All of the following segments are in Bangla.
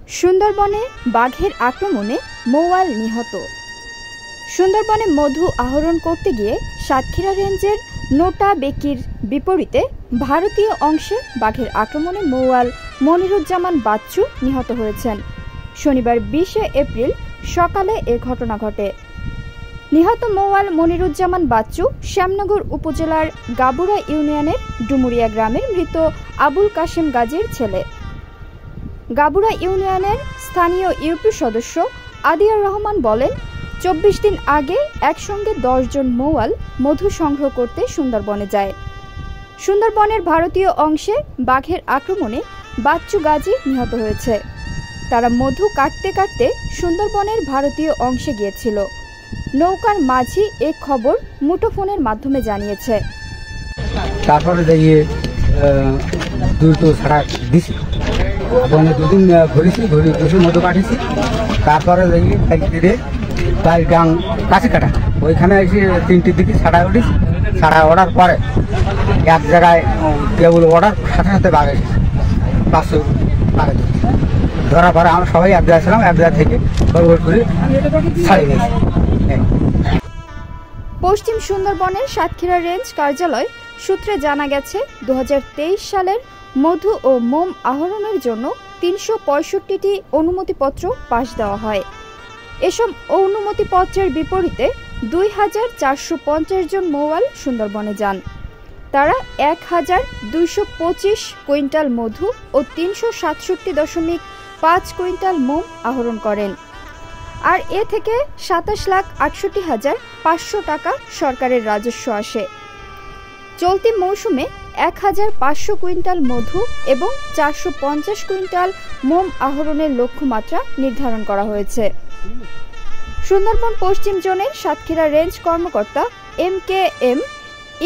সুন্দরবনে বাঘের আক্রমণে মৌয়াল নিহত। সুন্দরবনে মধু আহরণ করতে গিয়ে সাতক্ষীরা রেঞ্জের নোটা বেকির বিপরীতে ভারতীয় অংশে বাঘের আক্রমণে মৌয়াল মনিরুজ্জামান বাচ্চু নিহত হয়েছেন। শনিবার 20 এপ্রিল সকালে এ ঘটনা ঘটে। নিহত মৌয়াল মনিরুজ্জামান বাচ্চু শ্যামনগর উপজেলার গাবুড়া ইউনিয়নের ডুমুরিয়া গ্রামের মৃত আবুল কাশেম গাজীর ছেলে। গাবুড়া ইউনিয়নের স্থানীয় ইউপি সদস্য আদিয়ার রহমান বলেন, 24 দিন আগে একসঙ্গে 10 জন মৌয়াল মধু সংগ্রহ করতে সুন্দরবনে যায়। সুন্দরবনের ভারতীয় অংশে বাঘের আক্রমণে বাচ্চু গাজী নিহত হয়েছে। তারা মধু কাটতে কাটতে সুন্দরবনের ভারতীয় অংশে গিয়েছিল। নৌকার মাঝি এ খবর মুঠোফোনের মাধ্যমে জানিয়েছে। তারপরে দেখি দুটো ছাড়া দিছি, দুদিন ঘুরেছি, ঘুরে বসে মধু কাটিছি। তারপরে দেখি তাই গাং কাছে কাটা ওইখানে এসে 3টির দিকে ছাড়া উঠিস। ছাড়া ওঠার পরে এক জায়গায় কেবল ওঠার সাথে সাথে বাঘ এসেছে, 500 বাঘে ধরা পরে আমরা সবাই এক জায়গায় ছিলাম। এক জায়গা থেকে করে ছাড়িয়ে গেছি। পশ্চিম সুন্দরবনের সাতক্ষীরা রেঞ্জ কার্যালয় সূত্রে জানা গেছে, 2023 সালের মধু ও মোম আহরণের জন্য 365টি অনুমতিপত্র পাস দেওয়া হয়। এসব অনুমতিপত্রের বিপরীতে 2450 জন মৌয়াল সুন্দরবনে যান। তারা 1225 কুইন্টাল মধু ও 367.5 কুইন্টাল মোম আহরণ করেন। আর এ থেকে 27,68,500 টাকা সরকারের রাজস্ব আসে। চলতি মৌসুমে 1500 কুইন্টাল মধু এবং 450 কুইন্টাল মোম আহরণের লক্ষ্যমাত্রা নির্ধারণ করা হয়েছে। সুন্দরবন পশ্চিম জোনের সাতক্ষীরা রেঞ্জ কর্মকর্তা MKM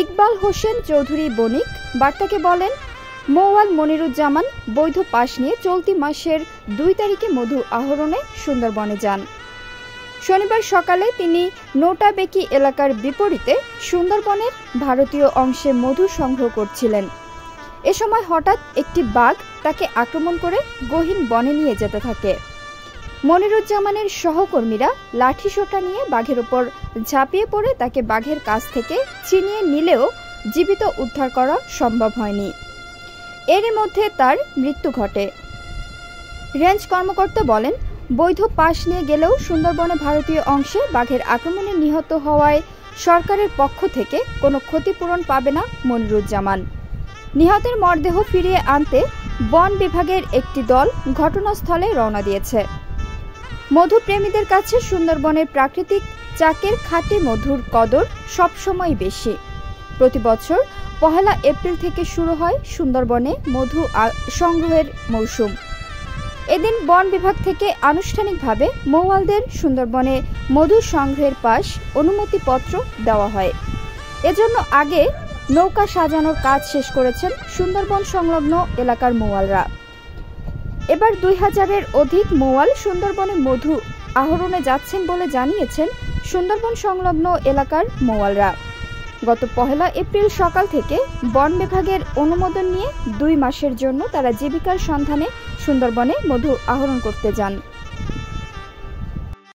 ইকবাল হোসেন চৌধুরী বণিক বার্তাকে বলেন, মৌয়াল মনিরুজ্জামান বৈধ পাস নিয়ে চলতি মাসের 2 তারিখে মধু আহরণে সুন্দরবনে যান। শনিবার সকালে তিনি নোটাবেকি এলাকার বিপরীতে সুন্দরবনের ভারতীয় অংশে মধু সংগ্রহ করছিলেন। এ সময় হঠাৎ একটি বাঘ তাকে আক্রমণ করে গহীন বনে নিয়ে যেতে থাকে। মনিরুজ্জামানের সহকর্মীরা লাঠিসোঁটা নিয়ে বাঘের উপর ঝাঁপিয়ে পড়ে তাকে বাঘের কাছ থেকে ছিনিয়ে নিলেও জীবিত উদ্ধার করা সম্ভব হয়নি। এরই মধ্যে তার মৃত্যু ঘটে। রেঞ্জ কর্মকর্তা বলেন, বৈধ পাস নিয়ে গেলেও সুন্দরবনে ভারতীয় অংশে বাঘের আক্রমণে নিহত হওয়ায় সরকারের পক্ষ থেকে কোনো ক্ষতিপূরণ পাবে না মনিরুজ্জামান। নিহতের মরদেহ ফিরিয়ে আনতে বন বিভাগের একটি দল ঘটনাস্থলে রওনা দিয়েছে। মধুপ্রেমীদের কাছে সুন্দরবনের প্রাকৃতিক চাকের খাঁটি মধুর কদর সবসময় বেশি। প্রতি বছর 1 এপ্রিল থেকে শুরু হয় সুন্দরবনে মধু সংগ্রহের মৌসুম। এদিন বন বিভাগ থেকে আনুষ্ঠানিকভাবে মৌয়ালদের সুন্দরবনে মধু সংগ্রহের পাস অনুমতিপত্র দেওয়া হয়। এজন্য আগে নৌকা সাজানোর কাজ শেষ করেছেন সুন্দরবন সংলগ্ন এলাকার মৌয়ালরা। এবার 2000-এর অধিক মৌয়াল সুন্দরবনে মধু আহরণে যাচ্ছেন বলে জানিয়েছেন সুন্দরবন সংলগ্ন এলাকার মৌয়ালরা। গত 1 এপ্রিল সকাল থেকে বন বিভাগের অনুমোদন নিয়ে 2 মাসের জন্য তারা জীবিকার সন্ধানে সুন্দরবনে মধু আহরণ করতে যান।